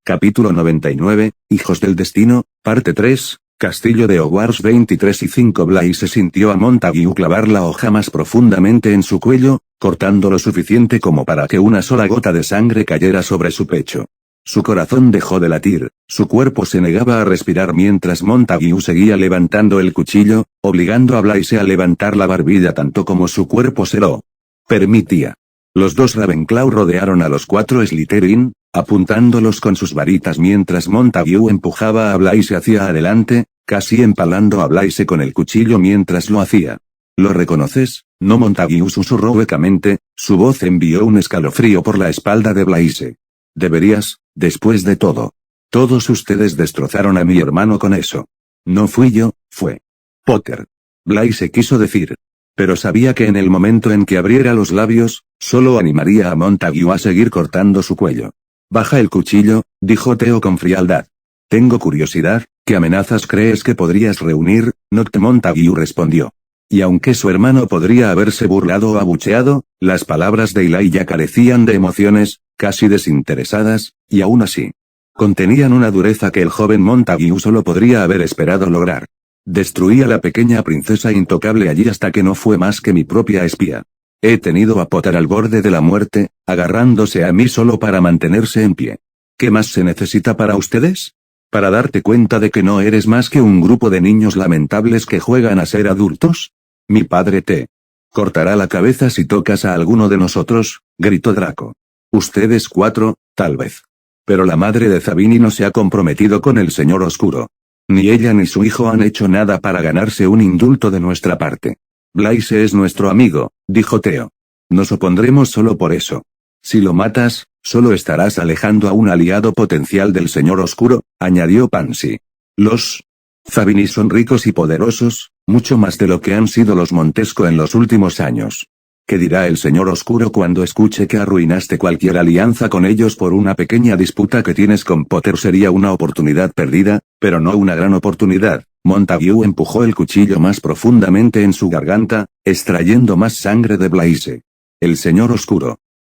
Capítulo 99, Hijos del Destino, Parte 3, Castillo de Hogwarts 23 y 5. Blaise sintió a Montague clavar la hoja más profundamente en su cuello, cortando lo suficiente como para que una sola gota de sangre cayera sobre su pecho. Su corazón dejó de latir, su cuerpo se negaba a respirar mientras Montague seguía levantando el cuchillo, obligando a Blaise a levantar la barbilla tanto como su cuerpo se lo permitía. Los dos Ravenclaw rodearon a los 4 Slytherin, apuntándolos con sus varitas mientras Montague empujaba a Blaise hacia adelante, casi empalando a Blaise con el cuchillo mientras lo hacía. ¿Lo reconoces? No. Montague susurró huecamente, su voz envió un escalofrío por la espalda de Blaise. Deberías, después de todo. Todos ustedes destrozaron a mi hermano con eso. No fui yo, fue Potter. Blaise quiso decir. Pero sabía que en el momento en que abriera los labios, solo animaría a Montague a seguir cortando su cuello. Baja el cuchillo, dijo Theo con frialdad. Tengo curiosidad, ¿qué amenazas crees que podrías reunir? Noct. Montague respondió. Y aunque su hermano podría haberse burlado o abucheado, las palabras de Eli ya carecían de emociones, casi desinteresadas, y aún así, contenían una dureza que el joven Montague solo podría haber esperado lograr. Destruí a la pequeña princesa intocable allí hasta que no fue más que mi propia espía. He tenido a Potter al borde de la muerte, agarrándose a mí solo para mantenerse en pie. ¿Qué más se necesita para ustedes? ¿Para darte cuenta de que no eres más que un grupo de niños lamentables que juegan a ser adultos? Mi padre te cortará la cabeza si tocas a alguno de nosotros, gritó Draco. Ustedes 4, tal vez. Pero la madre de Zabini no se ha comprometido con el Señor Oscuro. Ni ella ni su hijo han hecho nada para ganarse un indulto de nuestra parte. Blaise es nuestro amigo, dijo Theo. Nos opondremos solo por eso. Si lo matas, solo estarás alejando a un aliado potencial del Señor Oscuro, añadió Pansy. Los Zabini son ricos y poderosos, mucho más de lo que han sido los Montesco en los últimos años. ¿Qué dirá el Señor Oscuro cuando escuche que arruinaste cualquier alianza con ellos por una pequeña disputa que tienes con Potter? Sería una oportunidad perdida, pero no una gran oportunidad. Montague empujó el cuchillo más profundamente en su garganta, extrayendo más sangre de Blaise. El Señor Oscuro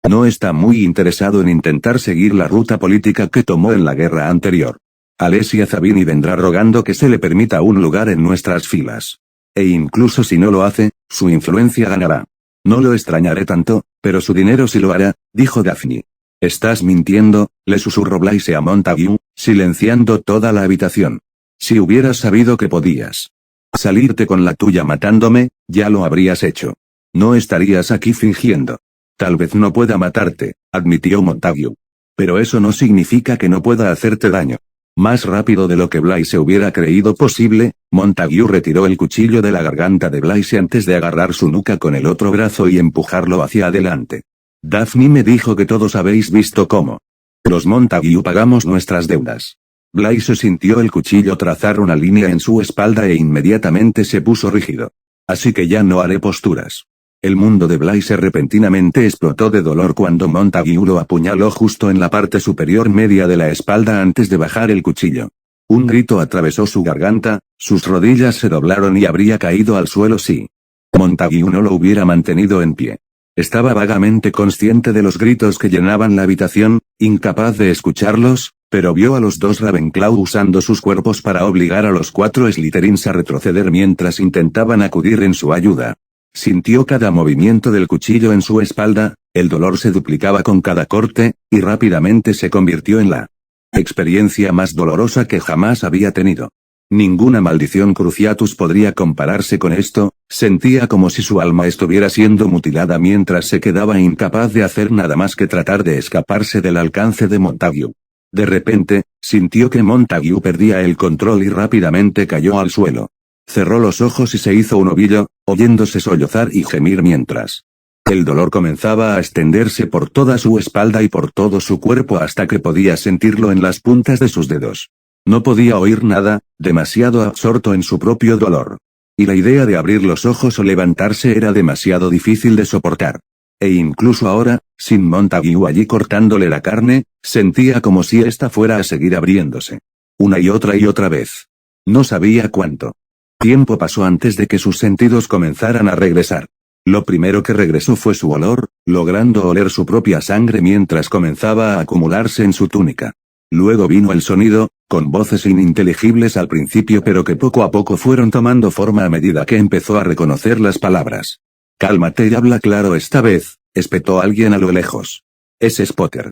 no está muy interesado en intentar seguir la ruta política que tomó en la guerra anterior. Alesia Zabini vendrá rogando que se le permita un lugar en nuestras filas. E incluso si no lo hace, su influencia ganará. No lo extrañaré tanto, pero su dinero sí lo hará, dijo Daphne. Estás mintiendo, le susurró Blaise a Montague, silenciando toda la habitación. Si hubieras sabido que podías salirte con la tuya matándome, ya lo habrías hecho. No estarías aquí fingiendo. Tal vez no pueda matarte, admitió Montague. Pero eso no significa que no pueda hacerte daño. Más rápido de lo que Blaise hubiera creído posible, Montague retiró el cuchillo de la garganta de Blaise antes de agarrar su nuca con el otro brazo y empujarlo hacia adelante. Daphne me dijo que todos habéis visto cómo los Montague pagamos nuestras deudas. Blaise sintió el cuchillo trazar una línea en su espalda e inmediatamente se puso rígido. Así que ya no haré posturas. El mundo de Blaise repentinamente explotó de dolor cuando Montague lo apuñaló justo en la parte superior media de la espalda antes de bajar el cuchillo. Un grito atravesó su garganta, sus rodillas se doblaron y habría caído al suelo si Montague no lo hubiera mantenido en pie. Estaba vagamente consciente de los gritos que llenaban la habitación, incapaz de escucharlos, pero vio a los 2 Ravenclaw usando sus cuerpos para obligar a los 4 Slytherins a retroceder mientras intentaban acudir en su ayuda. Sintió cada movimiento del cuchillo en su espalda, el dolor se duplicaba con cada corte, y rápidamente se convirtió en la experiencia más dolorosa que jamás había tenido. Ninguna maldición Cruciatus podría compararse con esto, sentía como si su alma estuviera siendo mutilada mientras se quedaba incapaz de hacer nada más que tratar de escaparse del alcance de Montague. De repente, sintió que Montague perdía el control y rápidamente cayó al suelo. Cerró los ojos y se hizo un ovillo, oyéndose sollozar y gemir mientras el dolor comenzaba a extenderse por toda su espalda y por todo su cuerpo hasta que podía sentirlo en las puntas de sus dedos. No podía oír nada, demasiado absorto en su propio dolor. Y la idea de abrir los ojos o levantarse era demasiado difícil de soportar. E incluso ahora, sin Montague allí cortándole la carne, sentía como si ésta fuera a seguir abriéndose. Una y otra vez. No sabía cuánto tiempo pasó antes de que sus sentidos comenzaran a regresar. Lo primero que regresó fue su olor, logrando oler su propia sangre mientras comenzaba a acumularse en su túnica. Luego vino el sonido, con voces ininteligibles al principio pero que poco a poco fueron tomando forma a medida que empezó a reconocer las palabras. Cálmate y habla claro esta vez, espetó alguien a lo lejos. Ese es Potter.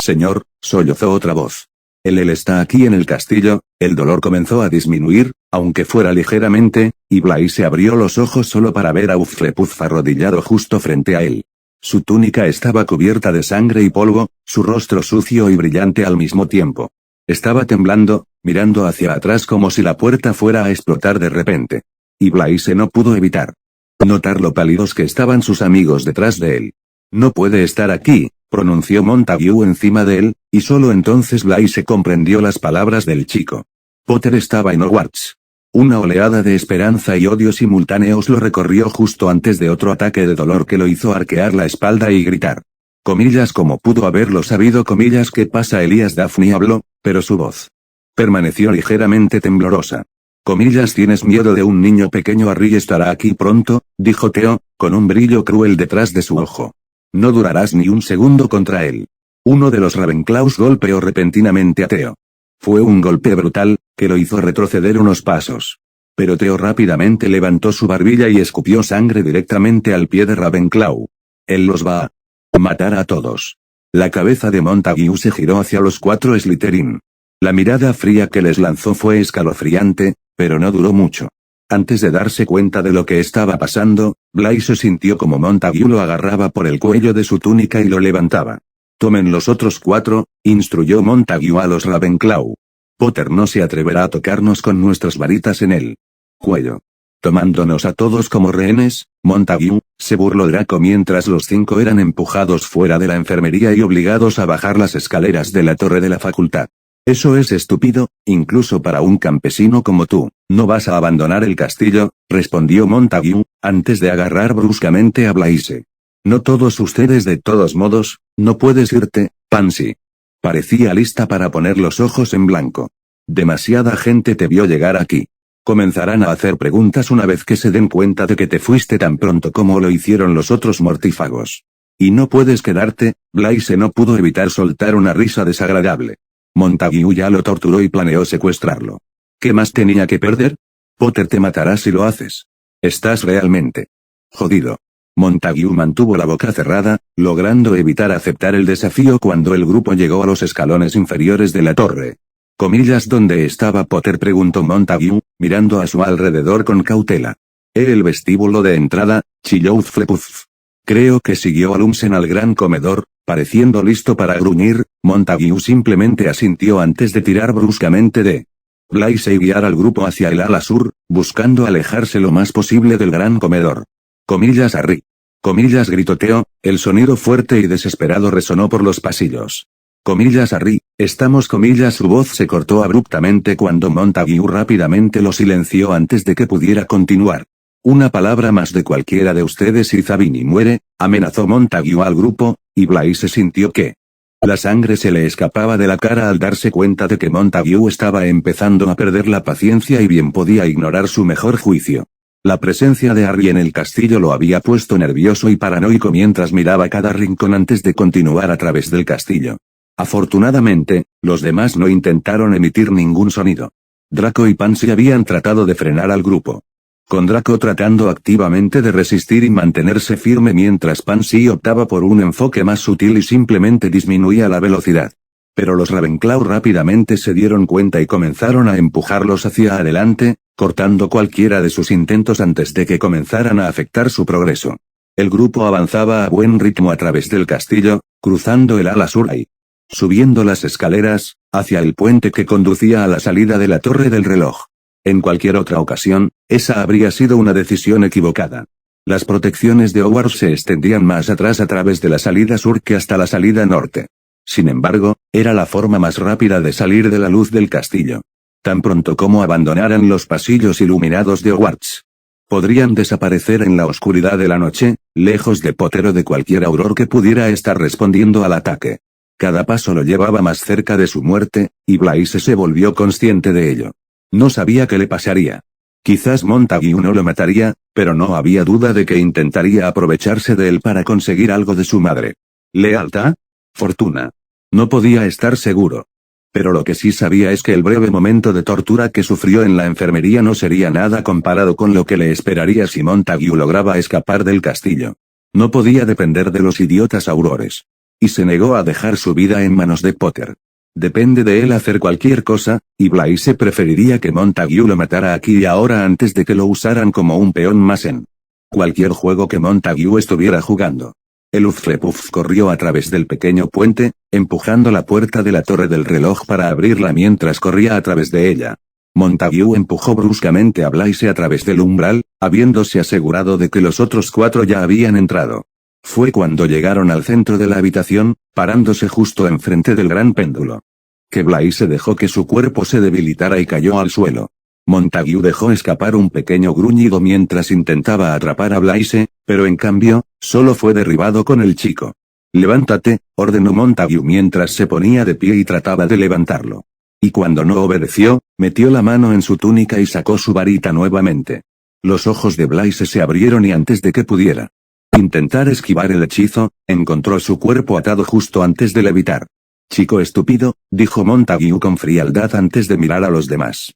Señor, sollozó otra voz. Él está aquí en el castillo. El dolor comenzó a disminuir, aunque fuera ligeramente, y Blaise abrió los ojos solo para ver a Hufflepuff arrodillado justo frente a él. Su túnica estaba cubierta de sangre y polvo, su rostro sucio y brillante al mismo tiempo. Estaba temblando, mirando hacia atrás como si la puerta fuera a explotar de repente. Y Blaise no pudo evitar notar lo pálidos que estaban sus amigos detrás de él. No puede estar aquí, pronunció Montague encima de él, y solo entonces Blaise comprendió las palabras del chico. Potter estaba en Hogwarts. Una oleada de esperanza y odio simultáneos lo recorrió justo antes de otro ataque de dolor que lo hizo arquear la espalda y gritar. Comillas como pudo haberlo sabido comillas ¿qué pasa Elías Daphne habló, pero su voz permaneció ligeramente temblorosa. Comillas ¿tienes miedo de un niño pequeño? Harry estará aquí pronto, dijo Theo, con un brillo cruel detrás de su ojo. No durarás ni un segundo contra él. Uno de los Ravenclaws golpeó repentinamente a Theo. Fue un golpe brutal, que lo hizo retroceder unos pasos. Pero Theo rápidamente levantó su barbilla y escupió sangre directamente al pie de Ravenclaw. Él los va a matar a todos. La cabeza de Montague se giró hacia los 4 Slytherin. La mirada fría que les lanzó fue escalofriante, pero no duró mucho. Antes de darse cuenta de lo que estaba pasando, Blaise sintió como Montague lo agarraba por el cuello de su túnica y lo levantaba. Tomen los otros 4, instruyó Montague a los Ravenclaw. Potter no se atreverá a tocarnos con nuestras varitas en el cuello. Tomándonos a todos como rehenes, Montague, se burló Draco mientras los 5 eran empujados fuera de la enfermería y obligados a bajar las escaleras de la torre de la facultad. Eso es estúpido, incluso para un campesino como tú. No vas a abandonar el castillo, respondió Montague, antes de agarrar bruscamente a Blaise. No todos ustedes de todos modos, no puedes irte, Pansy. Parecía lista para poner los ojos en blanco. Demasiada gente te vio llegar aquí. Comenzarán a hacer preguntas una vez que se den cuenta de que te fuiste tan pronto como lo hicieron los otros mortífagos. Y no puedes quedarte, Blaise no pudo evitar soltar una risa desagradable. Montague ya lo torturó y planeó secuestrarlo. ¿Qué más tenía que perder? Potter te matará si lo haces. Estás realmente jodido. Montague mantuvo la boca cerrada, logrando evitar aceptar el desafío cuando el grupo llegó a los escalones inferiores de la torre. Comillas ¿dónde estaba Potter? Preguntó Montague, mirando a su alrededor con cautela. El vestíbulo de entrada, chilló Hufflepuff. Creo que siguió a Lumsen al gran comedor, pareciendo listo para gruñir. Montague simplemente asintió antes de tirar bruscamente de Blaise y guiar al grupo hacia el ala sur, buscando alejarse lo más posible del gran comedor. Comillas Harry. Comillas gritó Theo, el sonido fuerte y desesperado resonó por los pasillos. Comillas Harry, estamos comillas su voz se cortó abruptamente cuando Montague rápidamente lo silenció antes de que pudiera continuar. Una palabra más de cualquiera de ustedes y Zabini muere, amenazó Montague al grupo, y Blaise sintió que la sangre se le escapaba de la cara al darse cuenta de que Montague estaba empezando a perder la paciencia y bien podía ignorar su mejor juicio. La presencia de Harry en el castillo lo había puesto nervioso y paranoico mientras miraba cada rincón antes de continuar a través del castillo. Afortunadamente, los demás no intentaron emitir ningún sonido. Draco y Pansy habían tratado de frenar al grupo. Con Draco tratando activamente de resistir y mantenerse firme mientras Pansy optaba por un enfoque más sutil y simplemente disminuía la velocidad. Pero los Ravenclaw rápidamente se dieron cuenta y comenzaron a empujarlos hacia adelante, cortando cualquiera de sus intentos antes de que comenzaran a afectar su progreso. El grupo avanzaba a buen ritmo a través del castillo, cruzando el ala sur y subiendo las escaleras, hacia el puente que conducía a la salida de la torre del reloj. En cualquier otra ocasión, esa habría sido una decisión equivocada. Las protecciones de Hogwarts se extendían más atrás a través de la salida sur que hasta la salida norte. Sin embargo, era la forma más rápida de salir de la luz del castillo. Tan pronto como abandonaran los pasillos iluminados de Hogwarts, podrían desaparecer en la oscuridad de la noche, lejos de Potter o de cualquier auror que pudiera estar respondiendo al ataque. Cada paso lo llevaba más cerca de su muerte, y Blaise se volvió consciente de ello. No sabía qué le pasaría. Quizás Montague no lo mataría, pero no había duda de que intentaría aprovecharse de él para conseguir algo de su madre. ¿Lealtad? Fortuna. No podía estar seguro. Pero lo que sí sabía es que el breve momento de tortura que sufrió en la enfermería no sería nada comparado con lo que le esperaría si Montague lograba escapar del castillo. No podía depender de los idiotas aurores. Y se negó a dejar su vida en manos de Potter. Depende de él hacer cualquier cosa, y Blaise preferiría que Montague lo matara aquí y ahora antes de que lo usaran como un peón más en cualquier juego que Montague estuviera jugando. El Hufflepuff corrió a través del pequeño puente, empujando la puerta de la torre del reloj para abrirla mientras corría a través de ella. Montague empujó bruscamente a Blaise a través del umbral, habiéndose asegurado de que los otros 4 ya habían entrado. Fue cuando llegaron al centro de la habitación, parándose justo enfrente del gran péndulo, que Blaise dejó que su cuerpo se debilitara y cayó al suelo. Montague dejó escapar un pequeño gruñido mientras intentaba atrapar a Blaise, pero en cambio, solo fue derribado con el chico. «Levántate», ordenó Montague mientras se ponía de pie y trataba de levantarlo. Y cuando no obedeció, metió la mano en su túnica y sacó su varita nuevamente. Los ojos de Blaise se abrieron y antes de que pudiera intentar esquivar el hechizo, encontró su cuerpo atado justo antes de levitar. «Chico estúpido», dijo Montague con frialdad antes de mirar a los demás.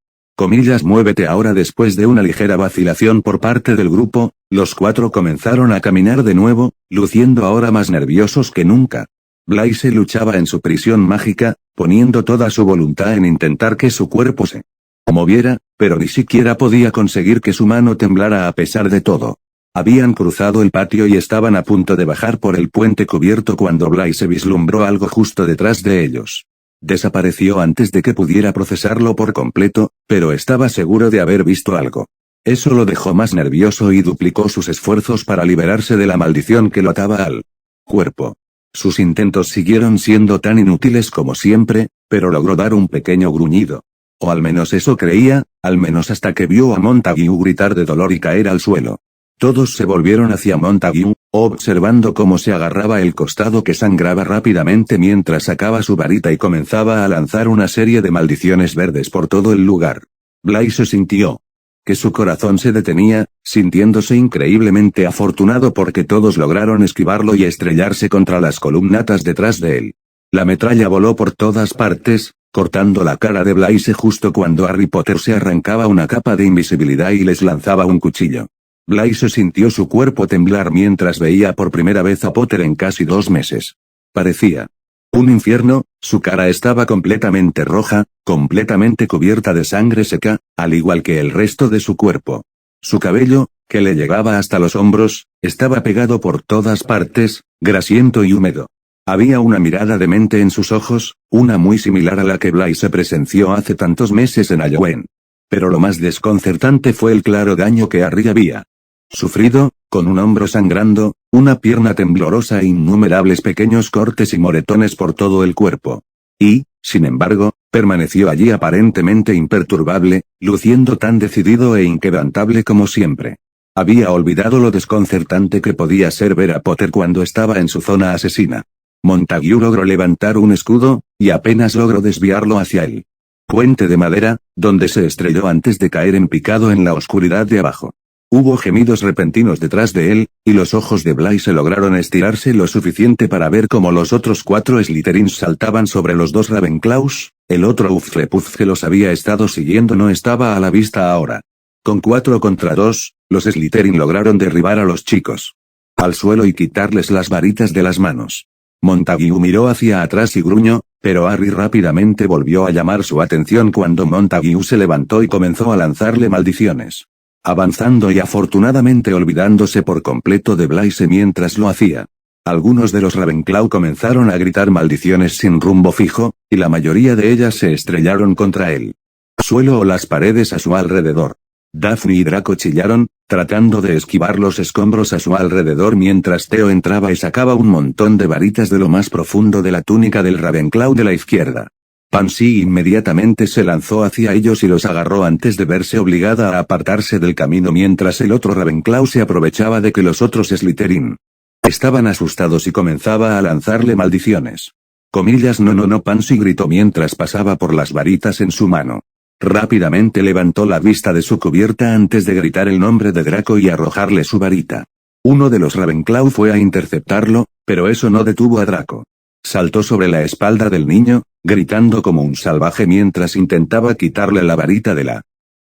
Muévete ahora. Después de una ligera vacilación por parte del grupo, los 4 comenzaron a caminar de nuevo, luciendo ahora más nerviosos que nunca. Blaise luchaba en su prisión mágica, poniendo toda su voluntad en intentar que su cuerpo se moviera, pero ni siquiera podía conseguir que su mano temblara a pesar de todo. Habían cruzado el patio y estaban a punto de bajar por el puente cubierto cuando Blaise vislumbró algo justo detrás de ellos. Desapareció antes de que pudiera procesarlo por completo, pero estaba seguro de haber visto algo. Eso lo dejó más nervioso y duplicó sus esfuerzos para liberarse de la maldición que lo ataba al cuerpo. Sus intentos siguieron siendo tan inútiles como siempre, pero logró dar un pequeño gruñido. O al menos eso creía, al menos hasta que vio a Montague gritar de dolor y caer al suelo. Todos se volvieron hacia Montague, observando cómo se agarraba el costado que sangraba rápidamente mientras sacaba su varita y comenzaba a lanzar una serie de maldiciones verdes por todo el lugar. Blaise sintió que su corazón se detenía, sintiéndose increíblemente afortunado porque todos lograron esquivarlo y estrellarse contra las columnatas detrás de él. La metralla voló por todas partes, cortando la cara de Blaise justo cuando Harry Potter se arrancaba una capa de invisibilidad y les lanzaba un cuchillo. Blaise sintió su cuerpo temblar mientras veía por primera vez a Potter en casi 2 meses. Parecía un infierno, su cara estaba completamente roja, completamente cubierta de sangre seca, al igual que el resto de su cuerpo. Su cabello, que le llegaba hasta los hombros, estaba pegado por todas partes, grasiento y húmedo. Había una mirada demente en sus ojos, una muy similar a la que Blaise presenció hace tantos meses en Halloween. Pero lo más desconcertante fue el claro daño que Harry había sufrido, con un hombro sangrando, una pierna temblorosa e innumerables pequeños cortes y moretones por todo el cuerpo. Y, sin embargo, permaneció allí aparentemente imperturbable, luciendo tan decidido e inquebrantable como siempre. Había olvidado lo desconcertante que podía ser ver a Potter cuando estaba en su zona asesina. Montague logró levantar un escudo, y apenas logró desviarlo hacia el puente de madera, donde se estrelló antes de caer en picado en la oscuridad de abajo. Hubo gemidos repentinos detrás de él, y los ojos de Blaise lograron estirarse lo suficiente para ver cómo los otros 4 Slytherins saltaban sobre los 2 Ravenclaws. El otro Hufflepuff que los había estado siguiendo no estaba a la vista ahora. Con 4 contra 2, los Slytherin lograron derribar a los chicos al suelo y quitarles las varitas de las manos. Montague miró hacia atrás y gruñó, pero Harry rápidamente volvió a llamar su atención cuando Montague se levantó y comenzó a lanzarle maldiciones. Avanzando y afortunadamente olvidándose por completo de Blaise mientras lo hacía. Algunos de los Ravenclaw comenzaron a gritar maldiciones sin rumbo fijo, y la mayoría de ellas se estrellaron contra él. Suelo o las paredes a su alrededor. Daphne y Draco chillaron, tratando de esquivar los escombros a su alrededor mientras Theo entraba y sacaba un montón de varitas de lo más profundo de la túnica del Ravenclaw de la izquierda. Pansy inmediatamente se lanzó hacia ellos y los agarró antes de verse obligada a apartarse del camino mientras el otro Ravenclaw se aprovechaba de que los otros Slytherin estaban asustados y comenzaba a lanzarle maldiciones. No, Pansy gritó mientras pasaba por las varitas en su mano. Rápidamente levantó la vista de su cubierta antes de gritar el nombre de Draco y arrojarle su varita. Uno de los Ravenclaw fue a interceptarlo, pero eso no detuvo a Draco. saltó sobre la espalda del niño, gritando como un salvaje mientras intentaba quitarle la varita de la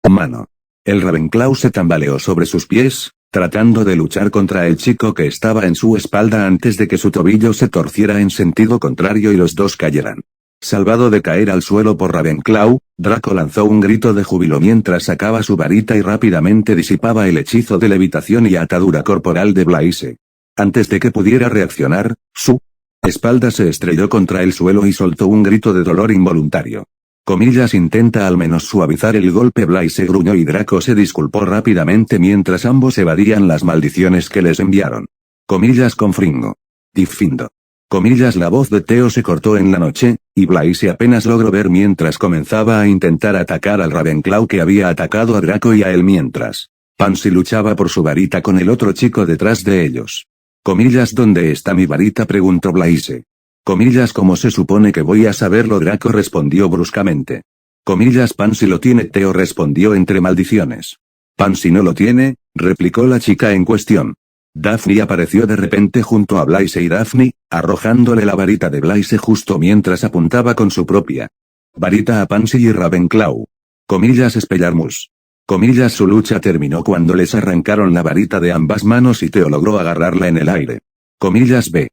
mano. El Ravenclaw se tambaleó sobre sus pies, tratando de luchar contra el chico que estaba en su espalda antes de que su tobillo se torciera en sentido contrario y los dos cayeran. Salvado de caer al suelo por Ravenclaw, Draco lanzó un grito de júbilo mientras sacaba su varita y rápidamente disipaba el hechizo de levitación y atadura corporal de Blaise. Antes de que pudiera reaccionar, su espalda se estrelló contra el suelo y soltó un grito de dolor involuntario. Comillas intenta al menos suavizar el golpe. Blaise gruñó y Draco se disculpó rápidamente mientras ambos evadían las maldiciones que les enviaron. Comillas con Fringo. Difindo. Comillas la voz de Theo se cortó en la noche, y Blaise apenas logró ver mientras comenzaba a intentar atacar al Ravenclaw que había atacado a Draco y a él mientras Pansy luchaba por su varita con el otro chico detrás de ellos. Comillas ¿dónde está mi varita? Preguntó Blaise. Comillas ¿cómo se supone que voy a saberlo? Draco respondió bruscamente. Comillas Pansy lo tiene. Theo respondió entre maldiciones. Pansy no lo tiene, replicó la chica en cuestión. Daphne apareció de repente junto a Blaise y Daphne, arrojándole la varita de Blaise justo mientras apuntaba con su propia varita a Pansy y Ravenclaw. Comillas Expelliarmus. Comillas su lucha terminó cuando les arrancaron la varita de ambas manos y Theo logró agarrarla en el aire. Comillas ve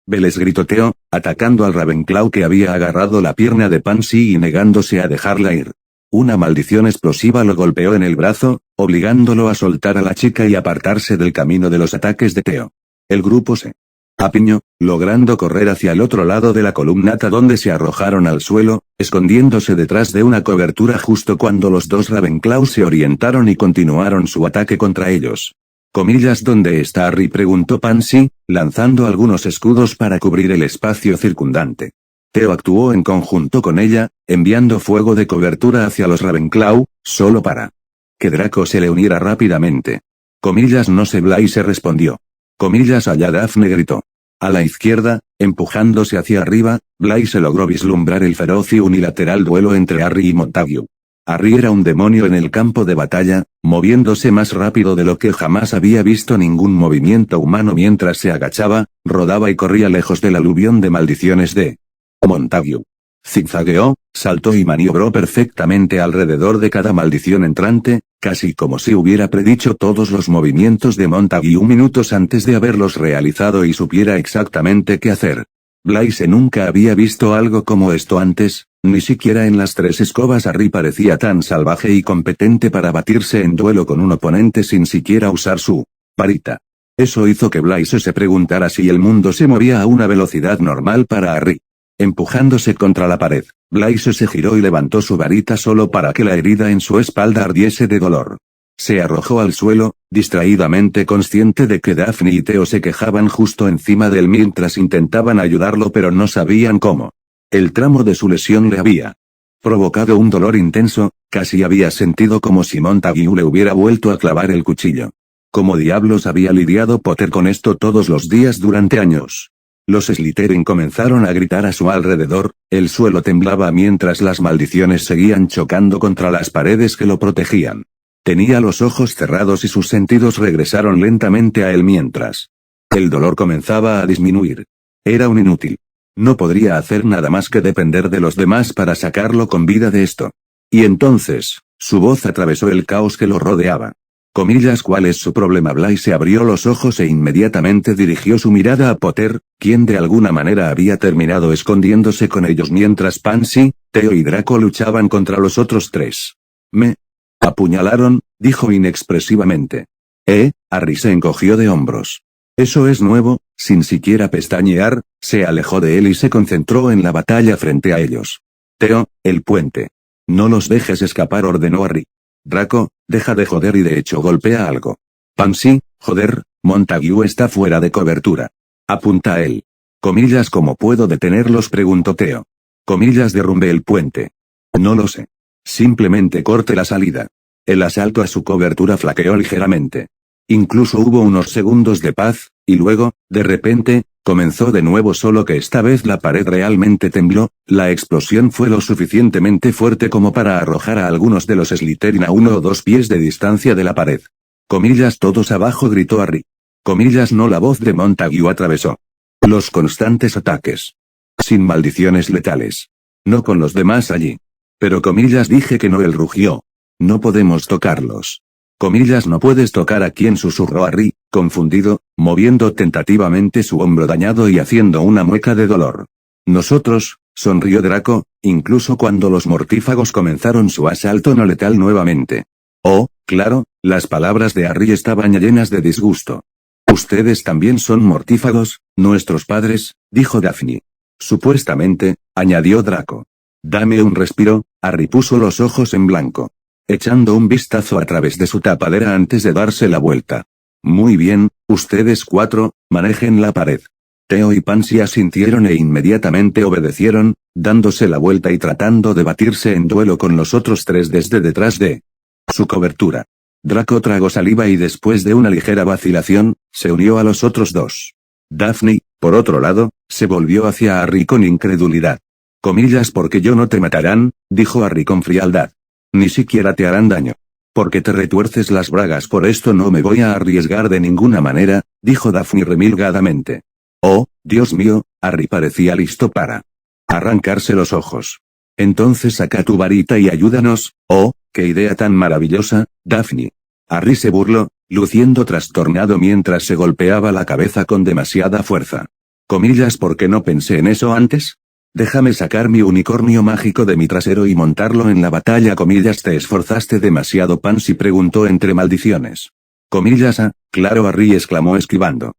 les gritó Theo, atacando al Ravenclaw que había agarrado la pierna de Pansy y negándose a dejarla ir. Una maldición explosiva lo golpeó en el brazo, obligándolo a soltar a la chica y apartarse del camino de los ataques de Theo. El grupo se apiñó, logrando correr hacia el otro lado de la columnata donde se arrojaron al suelo, escondiéndose detrás de una cobertura justo cuando los dos Ravenclaw se orientaron y continuaron su ataque contra ellos. Comillas ¿dónde está Harry? Preguntó Pansy, lanzando algunos escudos para cubrir el espacio circundante. Theo actuó en conjunto con ella, enviando fuego de cobertura hacia los Ravenclaw, solo para que Draco se le uniera rápidamente. Comillas no sé. Blaise respondió. Comillas allá. Daphne gritó. A la izquierda, empujándose hacia arriba, Blaise logró vislumbrar el feroz y unilateral duelo entre Harry y Montague. Harry era un demonio en el campo de batalla, moviéndose más rápido de lo que jamás había visto ningún movimiento humano mientras se agachaba, rodaba y corría lejos del aluvión de maldiciones de Montague. Zigzagueó, saltó y maniobró perfectamente alrededor de cada maldición entrante, casi como si hubiera predicho todos los movimientos de Montague minutos antes de haberlos realizado y supiera exactamente qué hacer. Blaise nunca había visto algo como esto antes, ni siquiera en las tres escobas. Harry parecía tan salvaje y competente para batirse en duelo con un oponente sin siquiera usar su varita. Eso hizo que Blaise se preguntara si el mundo se movía a una velocidad normal para Harry. Empujándose contra la pared, Blaise se giró y levantó su varita solo para que la herida en su espalda ardiese de dolor. Se arrojó al suelo, distraídamente consciente de que Daphne y Theo se quejaban justo encima de él mientras intentaban ayudarlo pero no sabían cómo. El tramo de su lesión le había provocado un dolor intenso, casi había sentido como si Montague le hubiera vuelto a clavar el cuchillo. ¿Cómo diablos había lidiado Potter con esto todos los días durante años? Los Slytherin comenzaron a gritar a su alrededor, el suelo temblaba mientras las maldiciones seguían chocando contra las paredes que lo protegían. Tenía los ojos cerrados y sus sentidos regresaron lentamente a él mientras el dolor comenzaba a disminuir. Era un inútil. No podría hacer nada más que depender de los demás para sacarlo con vida de esto. Y entonces, su voz atravesó el caos que lo rodeaba. Comillas ¿cuál es su problema? Blaise abrió los ojos e inmediatamente dirigió su mirada a Potter, quien de alguna manera había terminado escondiéndose con ellos mientras Pansy, Theo y Draco luchaban contra los otros tres. Me apuñalaron, dijo inexpresivamente. Harry se encogió de hombros. Eso es nuevo, sin siquiera pestañear, se alejó de él y se concentró en la batalla frente a ellos. Theo, el puente. No los dejes escapar, ordenó Harry. Draco, deja de joder y de hecho golpea algo. Pansy, joder, Montague está fuera de cobertura. Apunta a él. Comillas ¿cómo puedo detenerlos? Preguntó Theo. Comillas derrumbe el puente. No lo sé. Simplemente corte la salida. El asalto a su cobertura flaqueó ligeramente. Incluso hubo unos segundos de paz, y luego, de repente, comenzó de nuevo solo que esta vez la pared realmente tembló, la explosión fue lo suficientemente fuerte como para arrojar a algunos de los Slytherin a 1 o 2 pies de distancia de la pared. Comillas todos abajo gritó Harry. Comillas no la voz de Montague atravesó Los constantes ataques. Sin maldiciones letales. No con los demás allí. Pero comillas dije que no, él rugió. No podemos tocarlos. Comillas no puedes tocar a quien, susurró Harry, confundido, moviendo tentativamente su hombro dañado y haciendo una mueca de dolor. Nosotros, sonrió Draco, incluso cuando los mortífagos comenzaron su asalto no letal nuevamente. Oh, claro, las palabras de Harry estaban llenas de disgusto. Ustedes también son mortífagos, nuestros padres, dijo Daphne. Supuestamente, añadió Draco. Dame un respiro, Harry puso los ojos en blanco. Echando un vistazo a través de su tapadera antes de darse la vuelta. Muy bien, ustedes cuatro, manejen la pared. Theo y Pansy asintieron e inmediatamente obedecieron, dándose la vuelta y tratando de batirse en duelo con los otros tres desde detrás de su cobertura. Draco tragó saliva y después de una ligera vacilación, se unió a los otros dos. Daphne, por otro lado, se volvió hacia Harry con incredulidad. Comillas porque yo no te matarán, dijo Harry con frialdad. Ni siquiera te harán daño. Porque te retuerces las bragas, por esto no me voy a arriesgar de ninguna manera, dijo Daphne remilgadamente. Oh, Dios mío, Harry parecía listo para arrancarse los ojos. Entonces saca tu varita y ayúdanos, oh, qué idea tan maravillosa, Daphne. Harry se burló, luciendo trastornado mientras se golpeaba la cabeza con demasiada fuerza. Comillas porque no pensé en eso antes. Déjame sacar mi unicornio mágico de mi trasero y montarlo en la batalla. Comillas te esforzaste demasiado, Pansy preguntó entre maldiciones. Comillas claro, Harry exclamó esquivando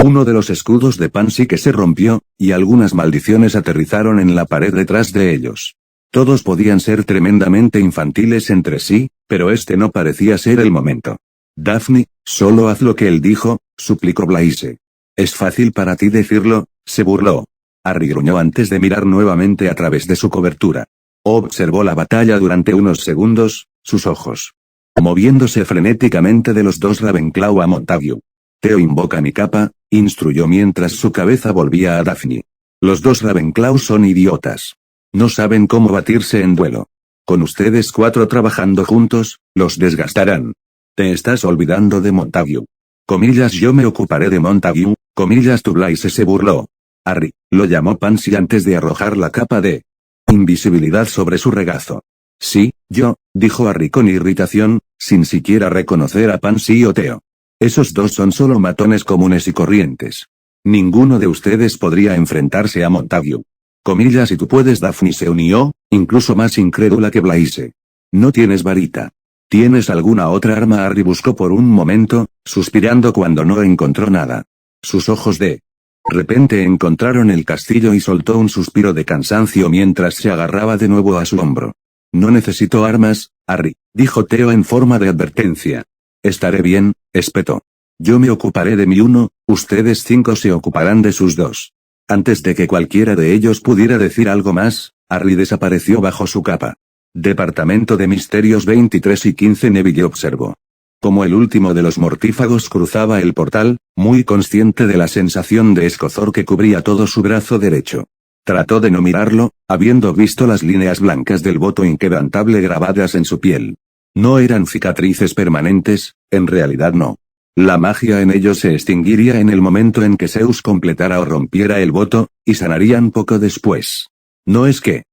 uno de los escudos de Pansy que se rompió, y algunas maldiciones aterrizaron en la pared detrás de ellos. Todos podían ser tremendamente infantiles entre sí, pero este no parecía ser el momento. Daphne, solo haz lo que él dijo, suplicó Blaise. Es fácil para ti decirlo, se burló. Harry gruñó antes de mirar nuevamente a través de su cobertura. Observó la batalla durante unos segundos, sus ojos moviéndose frenéticamente de los dos Ravenclaw a Montague. Theo invoca mi capa, instruyó mientras su cabeza volvía a Daphne. Los dos Ravenclaw son idiotas. No saben cómo batirse en duelo. Con ustedes cuatro trabajando juntos, los desgastarán. Te estás olvidando de Montague. Comillas yo me ocuparé de Montague, comillas tu Blaise se burló. Harry, lo llamó Pansy antes de arrojar la capa de invisibilidad sobre su regazo. Sí, yo, dijo Harry con irritación, sin siquiera reconocer a Pansy o Theo. Esos dos son solo matones comunes y corrientes. Ninguno de ustedes podría enfrentarse a Montague. Comillas y tú puedes. Daphne se unió, incluso más incrédula que Blaise. No tienes varita. ¿Tienes alguna otra arma? Harry buscó por un momento, suspirando cuando no encontró nada. Sus ojos de repente encontraron el castillo y soltó un suspiro de cansancio mientras se agarraba de nuevo a su hombro. No necesito armas, Harry, dijo Theo en forma de advertencia. Estaré bien, espetó. Yo me ocuparé de mi uno, ustedes cinco se ocuparán de sus dos. Antes de que cualquiera de ellos pudiera decir algo más, Harry desapareció bajo su capa. Departamento de Misterios 23 y 15. Neville observó como el último de los mortífagos cruzaba el portal, muy consciente de la sensación de escozor que cubría todo su brazo derecho. Trató de no mirarlo, habiendo visto las líneas blancas del voto inquebrantable grabadas en su piel. No eran cicatrices permanentes, en realidad no. La magia en ellos se extinguiría en el momento en que Zeus completara o rompiera el voto, y sanarían poco después. No es que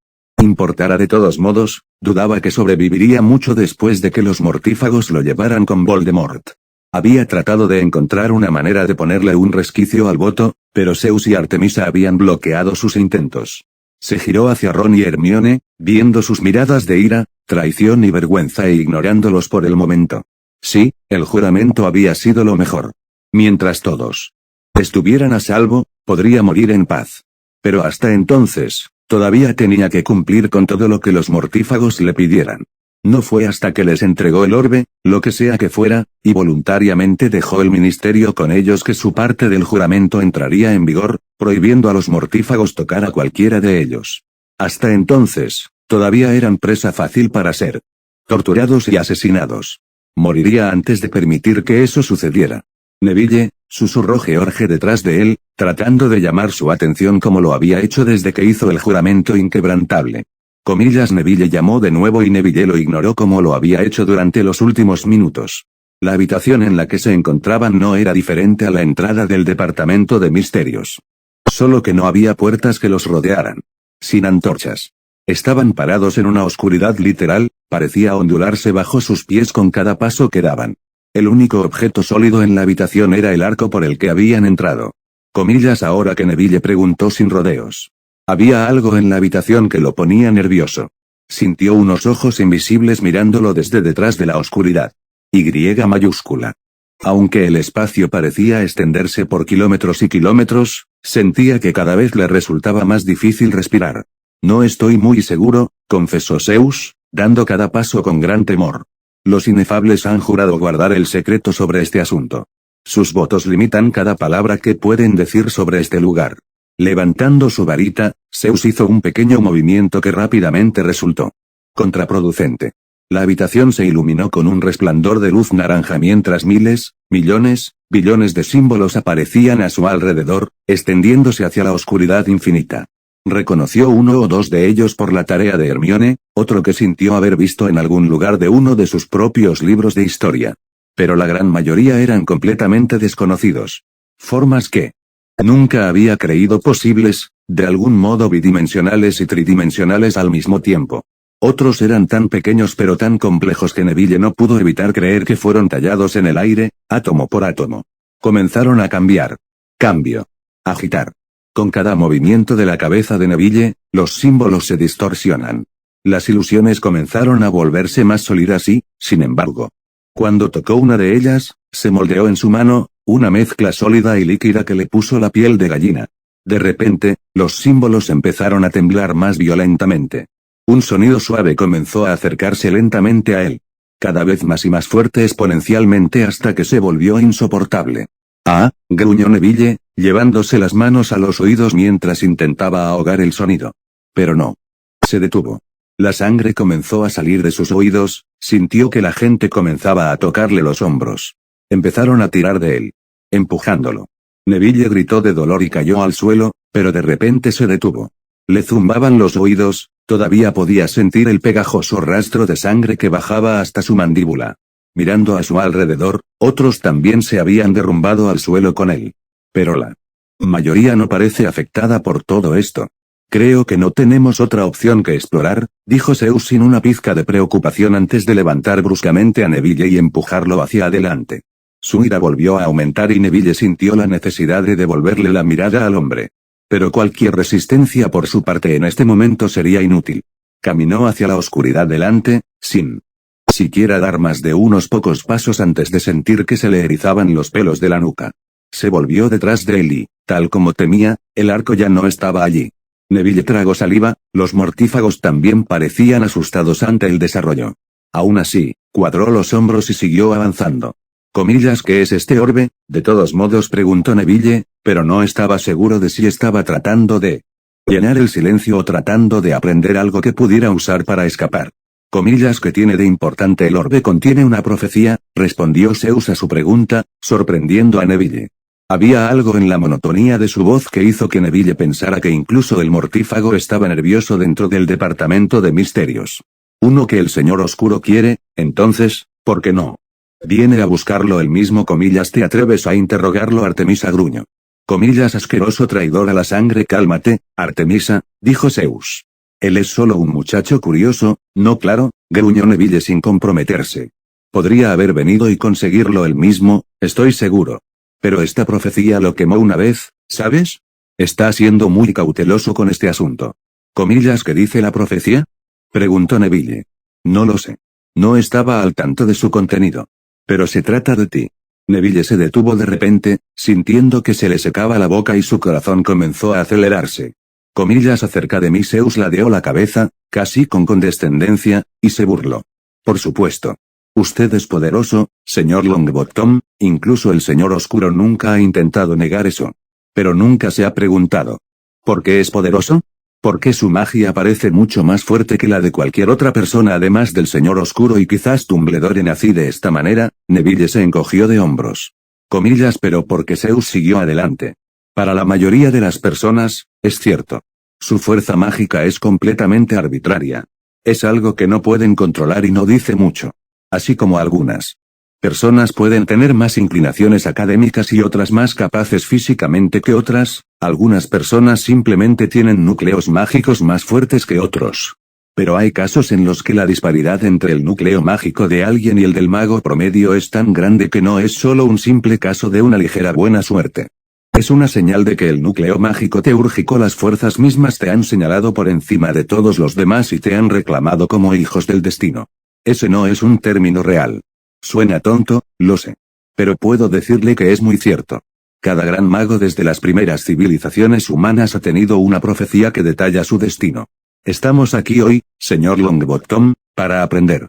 importara de todos modos, dudaba que sobreviviría mucho después de que los mortífagos lo llevaran con Voldemort. Había tratado de encontrar una manera de ponerle un resquicio al voto, pero Zeus y Artemisa habían bloqueado sus intentos. Se giró hacia Ron y Hermione, viendo sus miradas de ira, traición y vergüenza e ignorándolos por el momento. Sí, el juramento había sido lo mejor. Mientras todos estuvieran a salvo, podría morir en paz. Pero hasta entonces, todavía tenía que cumplir con todo lo que los mortífagos le pidieran. No fue hasta que les entregó el orbe, lo que sea que fuera, y voluntariamente dejó el ministerio con ellos que su parte del juramento entraría en vigor, prohibiendo a los mortífagos tocar a cualquiera de ellos. Hasta entonces, todavía eran presa fácil para ser torturados y asesinados. Moriría antes de permitir que eso sucediera. Neville, susurró George detrás de él, tratando de llamar su atención como lo había hecho desde que hizo el juramento inquebrantable. Comillas Neville llamó de nuevo y Neville lo ignoró como lo había hecho durante los últimos minutos. La habitación en la que se encontraban no era diferente a la entrada del departamento de misterios. Solo que no había puertas que los rodearan. Sin antorchas. Estaban parados en una oscuridad literal, parecía ondularse bajo sus pies con cada paso que daban. El único objeto sólido en la habitación era el arco por el que habían entrado. Comillas ahora que Neville preguntó sin rodeos. Había algo en la habitación que lo ponía nervioso. Sintió unos ojos invisibles mirándolo desde detrás de la oscuridad. Y mayúscula. Aunque el espacio parecía extenderse por kilómetros y kilómetros, sentía que cada vez le resultaba más difícil respirar. No estoy muy seguro, confesó Zeus, dando cada paso con gran temor. Los inefables han jurado guardar el secreto sobre este asunto. Sus votos limitan cada palabra que pueden decir sobre este lugar. Levantando su varita, Zeus hizo un pequeño movimiento que rápidamente resultó contraproducente. La habitación se iluminó con un resplandor de luz naranja mientras miles, millones, billones de símbolos aparecían a su alrededor, extendiéndose hacia la oscuridad infinita. Reconoció uno o dos de ellos por la tarea de Hermione, otro que sintió haber visto en algún lugar de uno de sus propios libros de historia. Pero la gran mayoría eran completamente desconocidos. Formas que nunca había creído posibles, de algún modo bidimensionales y tridimensionales al mismo tiempo. Otros eran tan pequeños pero tan complejos que Neville no pudo evitar creer que fueron tallados en el aire, átomo por átomo. Comenzaron a cambiar. Cambio. Agitar. Con cada movimiento de la cabeza de Neville, los símbolos se distorsionan. Las ilusiones comenzaron a volverse más sólidas y, sin embargo, cuando tocó una de ellas, se moldeó en su mano, una mezcla sólida y líquida que le puso la piel de gallina. De repente, los símbolos empezaron a temblar más violentamente. Un sonido suave comenzó a acercarse lentamente a él. Cada vez más y más fuerte exponencialmente hasta que se volvió insoportable. ¡Ah!, gruñó Neville, llevándose las manos a los oídos mientras intentaba ahogar el sonido. Pero no. Se detuvo. La sangre comenzó a salir de sus oídos, sintió que la gente comenzaba a tocarle los hombros. Empezaron a tirar de él. Empujándolo. Neville gritó de dolor y cayó al suelo, pero de repente se detuvo. Le zumbaban los oídos, todavía podía sentir el pegajoso rastro de sangre que bajaba hasta su mandíbula. Mirando a su alrededor, otros también se habían derrumbado al suelo con él. Pero la mayoría no parece afectada por todo esto. Creo que no tenemos otra opción que explorar, dijo Zeus sin una pizca de preocupación antes de levantar bruscamente a Neville y empujarlo hacia adelante. Su ira volvió a aumentar y Neville sintió la necesidad de devolverle la mirada al hombre. Pero cualquier resistencia por su parte en este momento sería inútil. Caminó hacia la oscuridad delante, sin siquiera dar más de unos pocos pasos antes de sentir que se le erizaban los pelos de la nuca. Se volvió detrás de él y, tal como temía, el arco ya no estaba allí. Neville tragó saliva, los mortífagos también parecían asustados ante el desarrollo. Aún así, cuadró los hombros y siguió avanzando. Comillas, ¿qué es este orbe? De todos modos preguntó Neville, pero no estaba seguro de si estaba tratando de llenar el silencio o tratando de aprender algo que pudiera usar para escapar. Comillas, ¿qué tiene de importante el orbe? Contiene una profecía, respondió Zeus a su pregunta, sorprendiendo a Neville. Había algo en la monotonía de su voz que hizo que Neville pensara que incluso el mortífago estaba nervioso dentro del departamento de misterios. Uno que el señor oscuro quiere, entonces, ¿por qué no? Viene a buscarlo él mismo. Comillas, ¿te atreves a interrogarlo? Artemisa gruñó. Comillas, asqueroso traidor a la sangre. Cálmate, Artemisa, dijo Zeus. Él es solo un muchacho curioso, ¿no? Claro, gruñó Neville sin comprometerse. Podría haber venido y conseguirlo él mismo, estoy seguro. Pero esta profecía lo quemó una vez, ¿sabes? Está siendo muy cauteloso con este asunto. Comillas, ¿qué dice la profecía? Preguntó Neville. No lo sé. No estaba al tanto de su contenido. Pero se trata de ti. Neville se detuvo de repente, sintiendo que se le secaba la boca y su corazón comenzó a acelerarse. Comillas, acerca de mí. Zeus ladeó la cabeza, casi con condescendencia, y se burló. Por supuesto. Usted es poderoso, señor Longbottom, incluso el señor oscuro nunca ha intentado negar eso. Pero nunca se ha preguntado. ¿Por qué es poderoso? Porque su magia parece mucho más fuerte que la de cualquier otra persona además del señor oscuro y quizás Dumbledore. Nací de esta manera. Neville se encogió de hombros. Comillas, pero porque Zeus siguió adelante. Para la mayoría de las personas, es cierto. Su fuerza mágica es completamente arbitraria. Es algo que no pueden controlar y no dice mucho. Así como algunas personas pueden tener más inclinaciones académicas y otras más capaces físicamente que otras, Algunas personas simplemente tienen núcleos mágicos más fuertes que otros. Pero hay casos en los que la disparidad entre el núcleo mágico de alguien y el del mago promedio es tan grande que no es solo un simple caso de una ligera buena suerte. Es una señal de que el núcleo mágico teúrgico, las fuerzas mismas te han señalado por encima de todos los demás y te han reclamado como hijos del destino. Ese no es un término real. Suena tonto, lo sé. Pero puedo decirle que es muy cierto. Cada gran mago desde las primeras civilizaciones humanas ha tenido una profecía que detalla su destino. Estamos aquí hoy, señor Longbottom, para aprender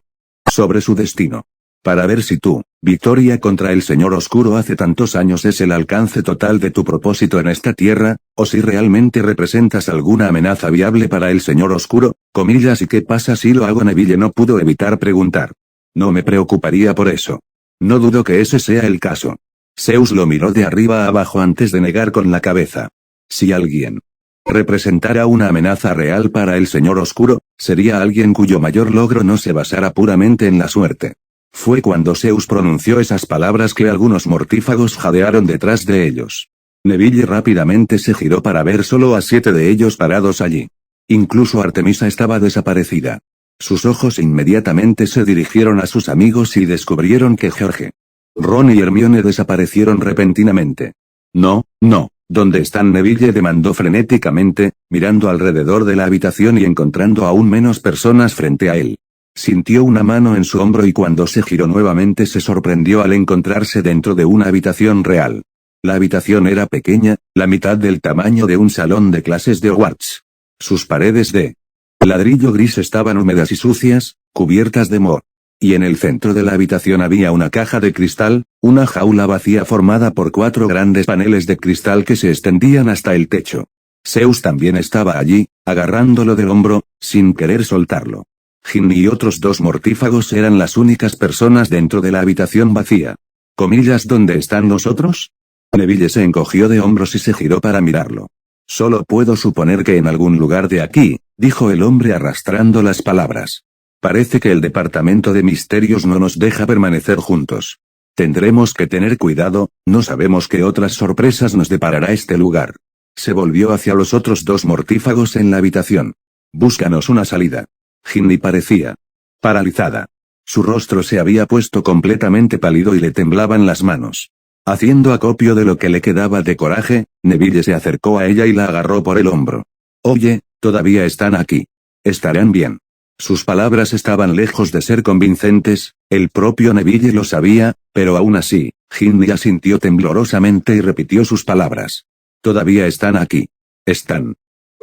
sobre su destino. Para ver si tú, victoria contra el Señor Oscuro hace tantos años es el alcance total de tu propósito en esta tierra, o si realmente representas alguna amenaza viable para el Señor Oscuro, comillas, y qué pasa si lo hago. Neville no pudo evitar preguntar. No me preocuparía por eso. No dudo que ese sea el caso. Zeus lo miró de arriba a abajo antes de negar con la cabeza. Si alguien representara una amenaza real para el Señor Oscuro, sería alguien cuyo mayor logro no se basara puramente en la suerte. Fue cuando Zeus pronunció esas palabras que algunos mortífagos jadearon detrás de ellos. Neville rápidamente se giró para ver solo a 7 de ellos parados allí. Incluso Artemisa estaba desaparecida. Sus ojos inmediatamente se dirigieron a sus amigos y descubrieron que George, Ron y Hermione desaparecieron repentinamente. No, no. ¿Dónde están? Neville demandó frenéticamente, mirando alrededor de la habitación y encontrando aún menos personas frente a él. Sintió una mano en su hombro y cuando se giró nuevamente se sorprendió al encontrarse dentro de una habitación real. La habitación era pequeña, la mitad del tamaño de un salón de clases de Hogwarts. Sus paredes de ladrillo gris estaban húmedas y sucias, cubiertas de moho. Y en el centro de la habitación había una caja de cristal, una jaula vacía formada por 4 grandes paneles de cristal que se extendían hasta el techo. Zeus también estaba allí, agarrándolo del hombro, sin querer soltarlo. Ginny y otros 2 mortífagos eran las únicas personas dentro de la habitación vacía. Comillas, ¿dónde están los otros? Neville se encogió de hombros y se giró para mirarlo. Solo puedo suponer que en algún lugar de aquí, dijo el hombre arrastrando las palabras. Parece que el departamento de misterios no nos deja permanecer juntos. Tendremos que tener cuidado, no sabemos qué otras sorpresas nos deparará este lugar. Se volvió hacia los otros 2 mortífagos en la habitación. Búscanos una salida. Ginny parecía paralizada. Su rostro se había puesto completamente pálido y le temblaban las manos. Haciendo acopio de lo que le quedaba de coraje, Neville se acercó a ella y la agarró por el hombro. Oye, todavía están aquí. Estarán bien. Sus palabras estaban lejos de ser convincentes, el propio Neville lo sabía, pero aún así, Ginny asintió temblorosamente y repitió sus palabras. Todavía están aquí. Están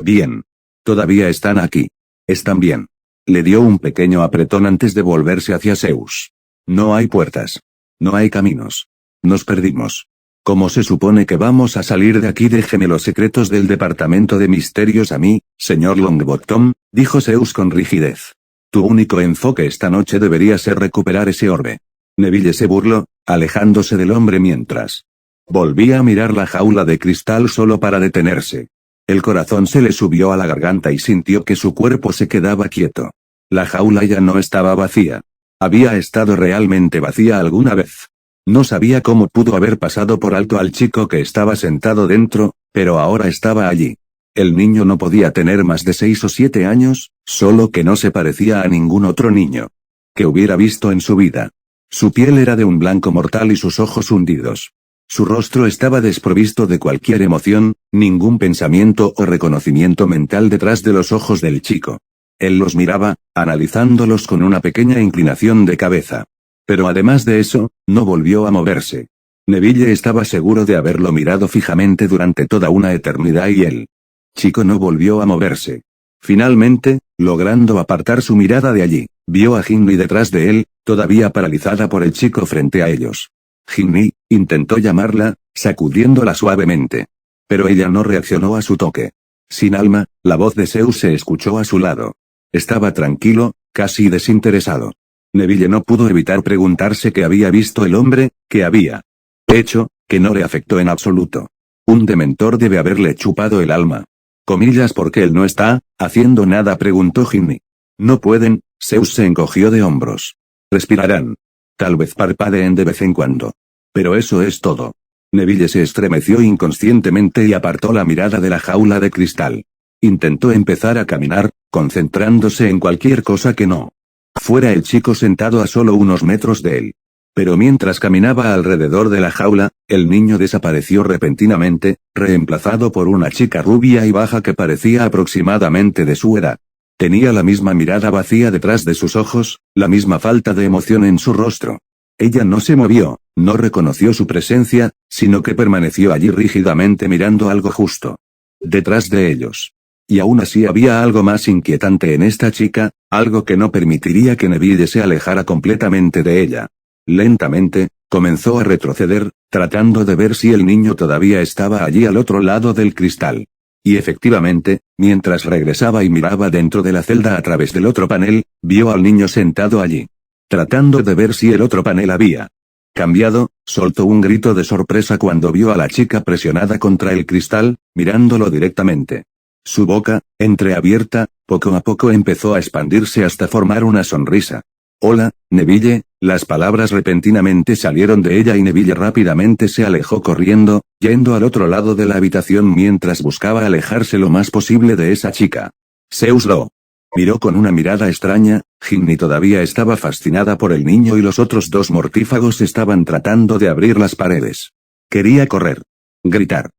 bien. Todavía están aquí. Están bien. Le dio un pequeño apretón antes de volverse hacia Zeus. No hay puertas. No hay caminos. Nos perdimos. ¿Cómo se supone que vamos a salir de aquí? Déjeme los secretos del departamento de misterios a mí, señor Longbottom, dijo Zeus con rigidez. Tu único enfoque esta noche debería ser recuperar ese orbe. Neville se burló, alejándose del hombre mientras volvía a mirar la jaula de cristal solo para detenerse. El corazón se le subió a la garganta y sintió que su cuerpo se quedaba quieto. La jaula ya no estaba vacía. Había estado realmente vacía alguna vez. No sabía cómo pudo haber pasado por alto al chico que estaba sentado dentro, pero ahora estaba allí. El niño no podía tener más de 6 o 7 años, solo que no se parecía a ningún otro niño que hubiera visto en su vida. Su piel era de un blanco mortal y sus ojos hundidos. Su rostro estaba desprovisto de cualquier emoción, ningún pensamiento o reconocimiento mental detrás de los ojos del chico. Él los miraba, analizándolos con una pequeña inclinación de cabeza. Pero además de eso, no volvió a moverse. Neville estaba seguro de haberlo mirado fijamente durante toda una eternidad y el chico no volvió a moverse. Finalmente, logrando apartar su mirada de allí, vio a Ginny detrás de él, todavía paralizada por el chico frente a ellos. Ginny intentó llamarla, sacudiéndola suavemente. Pero ella no reaccionó a su toque. Sin alma, la voz de Zeus se escuchó a su lado. Estaba tranquilo, casi desinteresado. Neville no pudo evitar preguntarse qué había visto el hombre, qué había hecho, que no le afectó en absoluto. Un dementor debe haberle chupado el alma. Comillas, porque él no está haciendo nada, preguntó Ginny. No pueden, Zeus se encogió de hombros. Respirarán. Tal vez parpadeen de vez en cuando. Pero eso es todo. Neville se estremeció inconscientemente y apartó la mirada de la jaula de cristal. Intentó empezar a caminar, concentrándose en cualquier cosa que no fuera el chico sentado a solo unos metros de él. Pero mientras caminaba alrededor de la jaula, el niño desapareció repentinamente, reemplazado por una chica rubia y baja que parecía aproximadamente de su edad. Tenía la misma mirada vacía detrás de sus ojos, la misma falta de emoción en su rostro. Ella no se movió, no reconoció su presencia, sino que permaneció allí rígidamente mirando algo justo detrás de ellos. Y aún así había algo más inquietante en esta chica, algo que no permitiría que Neville se alejara completamente de ella. Lentamente, comenzó a retroceder, tratando de ver si el niño todavía estaba allí al otro lado del cristal. Y efectivamente, mientras regresaba y miraba dentro de la celda a través del otro panel, vio al niño sentado allí. Tratando de ver si el otro panel había cambiado, soltó un grito de sorpresa cuando vio a la chica presionada contra el cristal, mirándolo directamente. Su boca, entreabierta, poco a poco empezó a expandirse hasta formar una sonrisa. «Hola, Neville», las palabras repentinamente salieron de ella y Neville rápidamente se alejó corriendo, yendo al otro lado de la habitación mientras buscaba alejarse lo más posible de esa chica. Zeus lo miró con una mirada extraña. Ginny todavía estaba fascinada por el niño y los otros dos mortífagos estaban tratando de abrir las paredes. Quería correr. Gritar.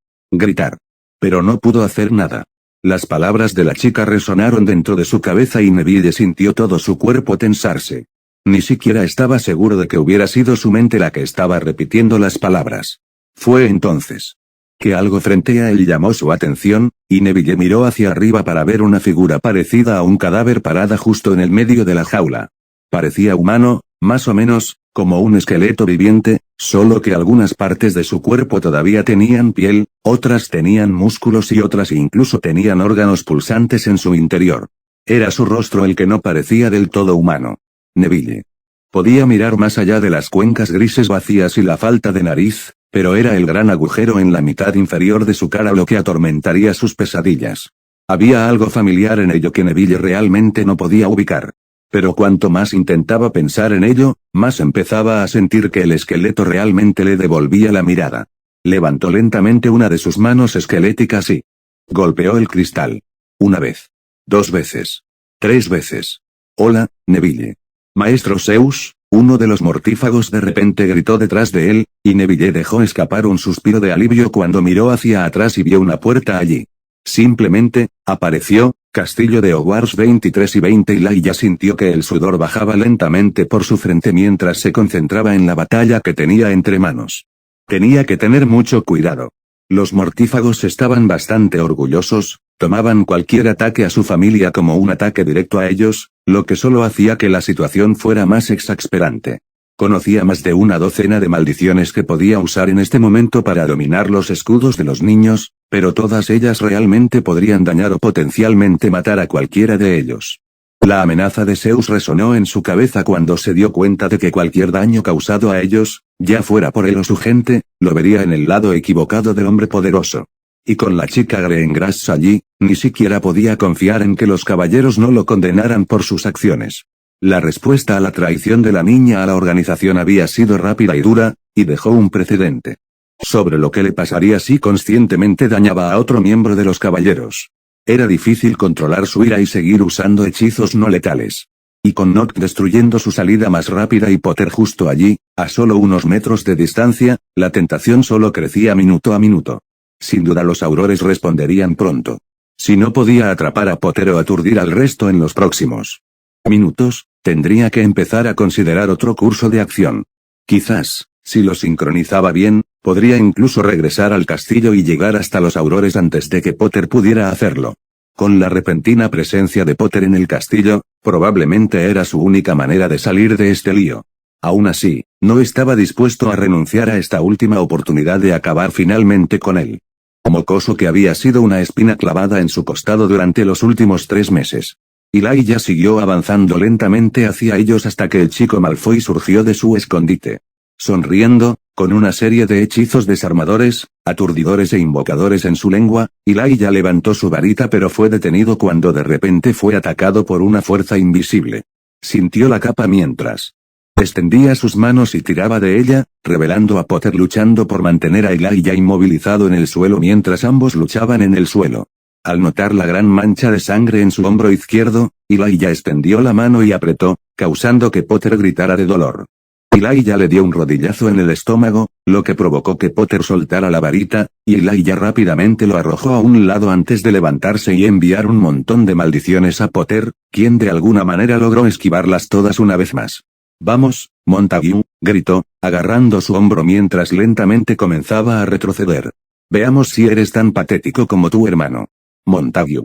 Pero no pudo hacer nada. Las palabras de la chica resonaron dentro de su cabeza y Neville sintió todo su cuerpo tensarse. Ni siquiera estaba seguro de que hubiera sido su mente la que estaba repitiendo las palabras. Fue entonces que algo frente a él llamó su atención, y Neville miró hacia arriba para ver una figura parecida a un cadáver parada justo en el medio de la jaula. Parecía humano, más o menos, como un esqueleto viviente, solo que algunas partes de su cuerpo todavía tenían piel, otras tenían músculos y otras incluso tenían órganos pulsantes en su interior. Era su rostro el que no parecía del todo humano. Neville podía mirar más allá de las cuencas grises vacías y la falta de nariz, pero era el gran agujero en la mitad inferior de su cara lo que atormentaría sus pesadillas. Había algo familiar en ello que Neville realmente no podía ubicar. Pero cuanto más intentaba pensar en ello, más empezaba a sentir que el esqueleto realmente le devolvía la mirada. Levantó lentamente una de sus manos esqueléticas y golpeó el cristal. Una vez. 2 veces. 3 veces. «Hola, Neville». «Maestro Zeus», uno de los mortífagos de repente gritó detrás de él, y Neville dejó escapar un suspiro de alivio cuando miró hacia atrás y vio una puerta allí. Simplemente, apareció, Castillo de Hogwarts 23 y 20 y Laia sintió que el sudor bajaba lentamente por su frente mientras se concentraba en la batalla que tenía entre manos. Tenía que tener mucho cuidado. Los mortífagos estaban bastante orgullosos, tomaban cualquier ataque a su familia como un ataque directo a ellos, lo que solo hacía que la situación fuera más exasperante. Conocía más de una docena de maldiciones que podía usar en este momento para dominar los escudos de los niños, pero todas ellas realmente podrían dañar o potencialmente matar a cualquiera de ellos. La amenaza de Zeus resonó en su cabeza cuando se dio cuenta de que cualquier daño causado a ellos, ya fuera por él o su gente, lo vería en el lado equivocado del hombre poderoso. Y con la chica Greengrass allí, ni siquiera podía confiar en que los caballeros no lo condenaran por sus acciones. La respuesta a la traición de la niña a la organización había sido rápida y dura, y dejó un precedente sobre lo que le pasaría si conscientemente dañaba a otro miembro de los caballeros. Era difícil controlar su ira y seguir usando hechizos no letales. Y con Noct destruyendo su salida más rápida y Potter justo allí, a solo unos metros de distancia, la tentación solo crecía minuto a minuto. Sin duda los aurores responderían pronto. Si no podía atrapar a Potter o aturdir al resto en los próximos minutos, tendría que empezar a considerar otro curso de acción. Quizás, si lo sincronizaba bien, podría incluso regresar al castillo y llegar hasta los aurores antes de que Potter pudiera hacerlo. Con la repentina presencia de Potter en el castillo, probablemente era su única manera de salir de este lío. Aún así, no estaba dispuesto a renunciar a esta última oportunidad de acabar finalmente con él. Mocoso que había sido una espina clavada en su costado durante los últimos 3 meses. Y Laia siguió avanzando lentamente hacia ellos hasta que el chico Malfoy surgió de su escondite. Sonriendo, con una serie de hechizos desarmadores, aturdidores e invocadores en su lengua, y Laia levantó su varita pero fue detenido cuando de repente fue atacado por una fuerza invisible. Sintió la capa mientras Extendía sus manos y tiraba de ella, revelando a Potter luchando por mantener a Elijah inmovilizado en el suelo mientras ambos luchaban en el suelo. Al notar la gran mancha de sangre en su hombro izquierdo, Elijah extendió la mano y apretó, causando que Potter gritara de dolor. Elijah le dio un rodillazo en el estómago, lo que provocó que Potter soltara la varita, y Elijah rápidamente lo arrojó a un lado antes de levantarse y enviar un montón de maldiciones a Potter, quien de alguna manera logró esquivarlas todas una vez más. «Vamos, Montague», gritó, agarrando su hombro mientras lentamente comenzaba a retroceder. «Veamos si eres tan patético como tu hermano». Montague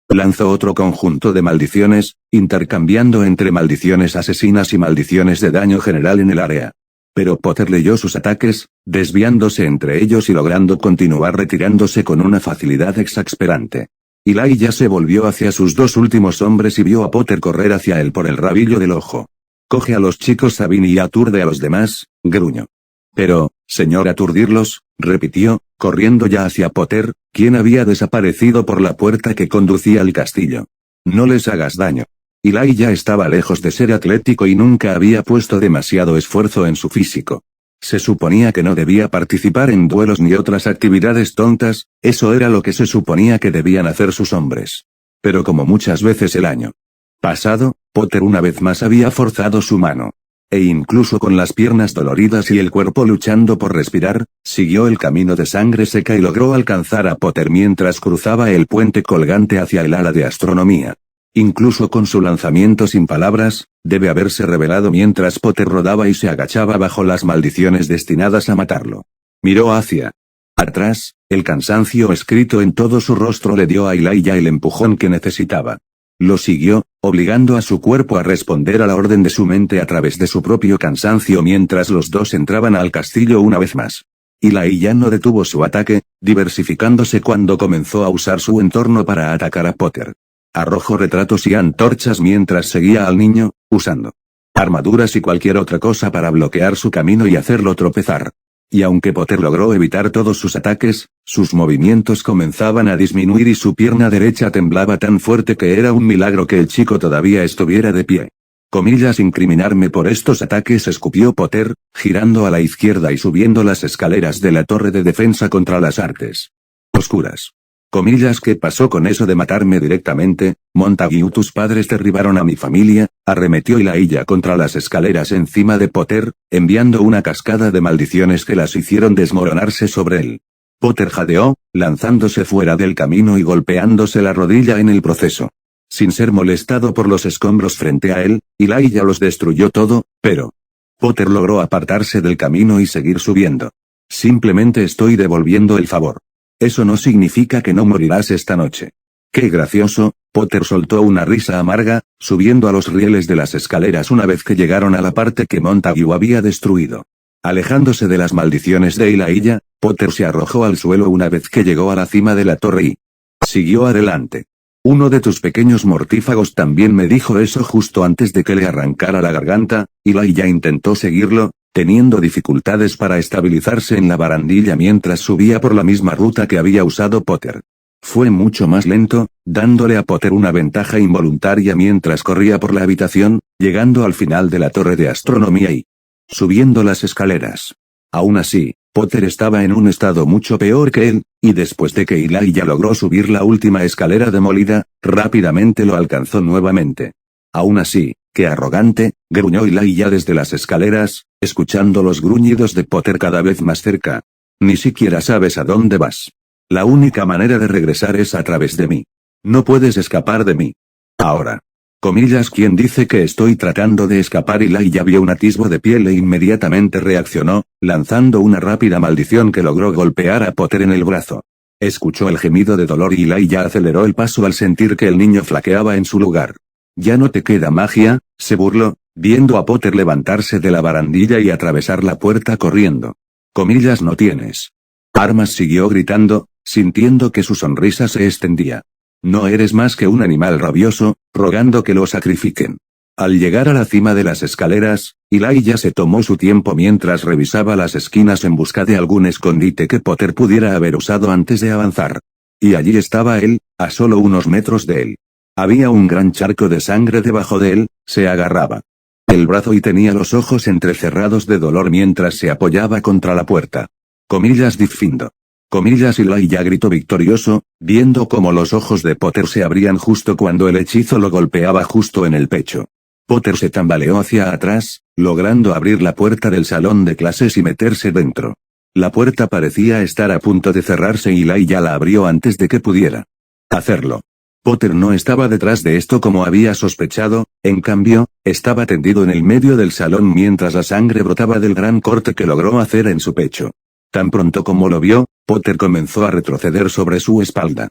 lanzó otro conjunto de maldiciones, intercambiando entre maldiciones asesinas y maldiciones de daño general en el área. Pero Potter leyó sus ataques, desviándose entre ellos y logrando continuar retirándose con una facilidad exasperante. Elijah se volvió hacia sus dos últimos hombres y vio a Potter correr hacia él por el rabillo del ojo. «Coge a los chicos Sabine y aturde a los demás», gruñó. «Pero, señor, aturdirlos», repitió, corriendo ya hacia Potter, quien había desaparecido por la puerta que conducía al castillo. «No les hagas daño». Elijah estaba lejos de ser atlético y nunca había puesto demasiado esfuerzo en su físico. Se suponía que no debía participar en duelos ni otras actividades tontas, eso era lo que se suponía que debían hacer sus hombres. Pero como muchas veces el año pasado, Potter una vez más había forzado su mano. E incluso con las piernas doloridas y el cuerpo luchando por respirar, siguió el camino de sangre seca y logró alcanzar a Potter mientras cruzaba el puente colgante hacia el ala de astronomía. Incluso con su lanzamiento sin palabras, debe haberse revelado mientras Potter rodaba y se agachaba bajo las maldiciones destinadas a matarlo. Miró hacia atrás, el cansancio escrito en todo su rostro le dio a Elijah el empujón que necesitaba. Lo siguió, obligando a su cuerpo a responder a la orden de su mente a través de su propio cansancio mientras los dos entraban al castillo una vez más. Elijah no detuvo su ataque, diversificándose cuando comenzó a usar su entorno para atacar a Potter. Arrojó retratos y antorchas mientras seguía al niño, usando armaduras y cualquier otra cosa para bloquear su camino y hacerlo tropezar. Y aunque Potter logró evitar todos sus ataques, sus movimientos comenzaban a disminuir y su pierna derecha temblaba tan fuerte que era un milagro que el chico todavía estuviera de pie. «Comillas, incriminarme por estos ataques», escupió Potter, girando a la izquierda y subiendo las escaleras de la torre de defensa contra las artes oscuras. «Comillas, ¿qué pasó con eso de matarme directamente, Montague? Tus padres derribaron a mi familia», arremetió Elijah contra las escaleras encima de Potter, enviando una cascada de maldiciones que las hicieron desmoronarse sobre él. Potter jadeó, lanzándose fuera del camino y golpeándose la rodilla en el proceso. Sin ser molestado por los escombros frente a él, Elijah los destruyó todo, pero Potter logró apartarse del camino y seguir subiendo. «Simplemente estoy devolviendo el favor. Eso no significa que no morirás esta noche». «Qué gracioso», Potter soltó una risa amarga, subiendo a los rieles de las escaleras una vez que llegaron a la parte que Montague había destruido. Alejándose de las maldiciones de Elijah, Potter se arrojó al suelo una vez que llegó a la cima de la torre y siguió adelante. «Uno de tus pequeños mortífagos también me dijo eso justo antes de que le arrancara la garganta». Elijah intentó seguirlo, teniendo dificultades para estabilizarse en la barandilla mientras subía por la misma ruta que había usado Potter. Fue mucho más lento, dándole a Potter una ventaja involuntaria mientras corría por la habitación, llegando al final de la torre de astronomía y subiendo las escaleras. Aún así, Potter estaba en un estado mucho peor que él, y después de que Elijah logró subir la última escalera demolida, rápidamente lo alcanzó nuevamente. «Aún así, qué arrogante», gruñó Elijah desde las escaleras, escuchando los gruñidos de Potter cada vez más cerca. «Ni siquiera sabes a dónde vas. La única manera de regresar es a través de mí. No puedes escapar de mí. Ahora». Comillas, ¿quién dice que estoy tratando de escapar? Elijah vio un atisbo de piel e inmediatamente reaccionó, lanzando una rápida maldición que logró golpear a Potter en el brazo. Escuchó el gemido de dolor y Elijah aceleró el paso al sentir que el niño flaqueaba en su lugar. «¿Ya no te queda magia?», se burló, viendo a Potter levantarse de la barandilla y atravesar la puerta corriendo. «Comillas, no tienes armas», siguió gritando, sintiendo que su sonrisa se extendía. «No eres más que un animal rabioso, rogando que lo sacrifiquen». Al llegar a la cima de las escaleras, Elijah se tomó su tiempo mientras revisaba las esquinas en busca de algún escondite que Potter pudiera haber usado antes de avanzar. Y allí estaba él, a solo unos metros de él. Había un gran charco de sangre debajo de él, se agarraba el brazo y tenía los ojos entrecerrados de dolor mientras se apoyaba contra la puerta. Comillas difindo. Comillas Elijah gritó victorioso, viendo cómo los ojos de Potter se abrían justo cuando el hechizo lo golpeaba justo en el pecho. Potter se tambaleó hacia atrás, logrando abrir la puerta del salón de clases y meterse dentro. La puerta parecía estar a punto de cerrarse y Elijah la abrió antes de que pudiera hacerlo. Potter no estaba detrás de esto como había sospechado, en cambio, estaba tendido en el medio del salón mientras la sangre brotaba del gran corte que logró hacer en su pecho. Tan pronto como lo vio, Potter comenzó a retroceder sobre su espalda.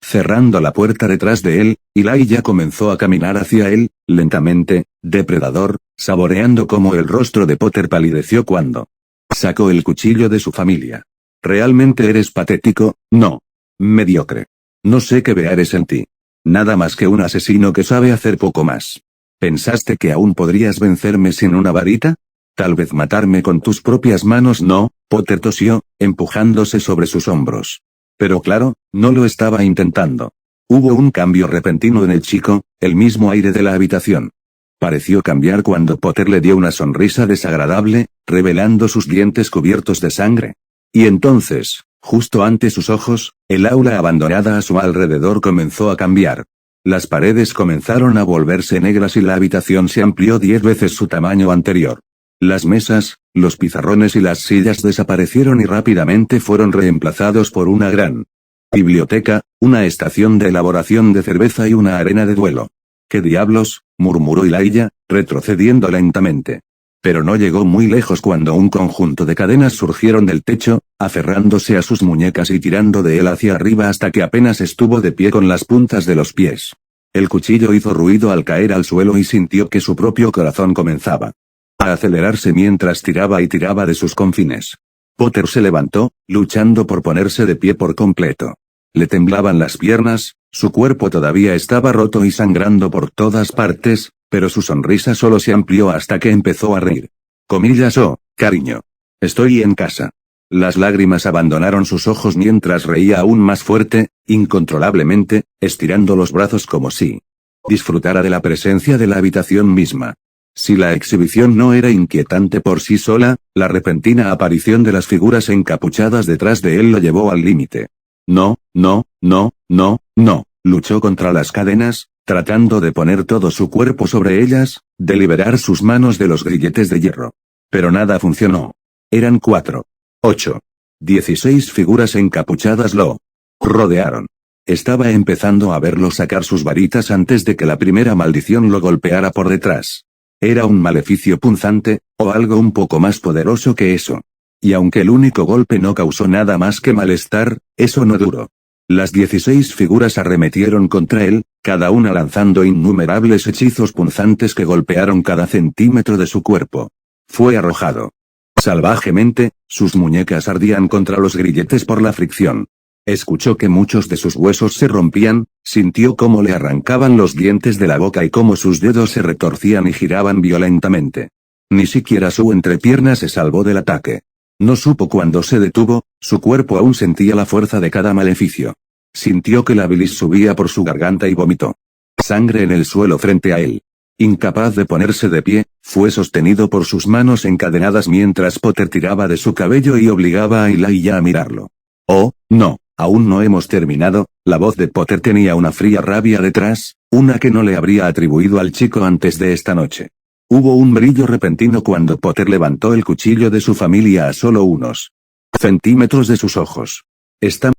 Cerrando la puerta detrás de él, Elijah comenzó a caminar hacia él, lentamente, depredador, saboreando cómo el rostro de Potter palideció cuando sacó el cuchillo de su familia. ¿Realmente eres patético? No. Mediocre. No sé qué ver en ti. Nada más que un asesino que sabe hacer poco más. ¿Pensaste que aún podrías vencerme sin una varita? Tal vez matarme con tus propias manos no, Potter tosió, empujándose sobre sus hombros. Pero claro, no lo estaba intentando. Hubo un cambio repentino en el chico, el mismo aire de la habitación. Pareció cambiar cuando Potter le dio una sonrisa desagradable, revelando sus dientes cubiertos de sangre. Y entonces, justo ante sus ojos, el aula abandonada a su alrededor comenzó a cambiar. Las paredes comenzaron a volverse negras y la habitación se amplió 10 veces su tamaño anterior. Las mesas, los pizarrones y las sillas desaparecieron y rápidamente fueron reemplazados por una gran biblioteca, una estación de elaboración de cerveza y una arena de duelo. ¿Qué diablos?, murmuró Elijah, retrocediendo lentamente. Pero no llegó muy lejos cuando un conjunto de cadenas surgieron del techo, aferrándose a sus muñecas y tirando de él hacia arriba hasta que apenas estuvo de pie con las puntas de los pies. El cuchillo hizo ruido al caer al suelo y sintió que su propio corazón comenzaba a acelerarse mientras tiraba y tiraba de sus confines. Potter se levantó, luchando por ponerse de pie por completo. Le temblaban las piernas, su cuerpo todavía estaba roto y sangrando por todas partes, pero su sonrisa solo se amplió hasta que empezó a reír. Comillas oh, cariño. Estoy en casa. Las lágrimas abandonaron sus ojos mientras reía aún más fuerte, incontrolablemente, estirando los brazos como si disfrutara de la presencia de la habitación misma. Si la exhibición no era inquietante por sí sola, la repentina aparición de las figuras encapuchadas detrás de él lo llevó al límite. No, no, no, no, no, luchó contra las cadenas, tratando de poner todo su cuerpo sobre ellas, de liberar sus manos de los grilletes de hierro. Pero nada funcionó. Eran 4, 8, 16 figuras encapuchadas lo rodearon. Estaba empezando a verlo sacar sus varitas antes de que la primera maldición lo golpeara por detrás. Era un maleficio punzante, o algo un poco más poderoso que eso. Y aunque el único golpe no causó nada más que malestar, eso no duró. Las 16 figuras arremetieron contra él, cada una lanzando innumerables hechizos punzantes que golpearon cada centímetro de su cuerpo. Fue arrojado salvajemente, sus muñecas ardían contra los grilletes por la fricción. Escuchó que muchos de sus huesos se rompían, sintió cómo le arrancaban los dientes de la boca y cómo sus dedos se retorcían y giraban violentamente. Ni siquiera su entrepierna se salvó del ataque. No supo cuándo se detuvo, su cuerpo aún sentía la fuerza de cada maleficio. Sintió que la bilis subía por su garganta y vomitó sangre en el suelo frente a él. Incapaz de ponerse de pie, fue sostenido por sus manos encadenadas mientras Potter tiraba de su cabello y obligaba a Elijah a mirarlo. Oh, no. Aún no hemos terminado, la voz de Potter tenía una fría rabia detrás, una que no le habría atribuido al chico antes de esta noche. Hubo un brillo repentino cuando Potter levantó el cuchillo de su familia a solo unos centímetros de sus ojos. Está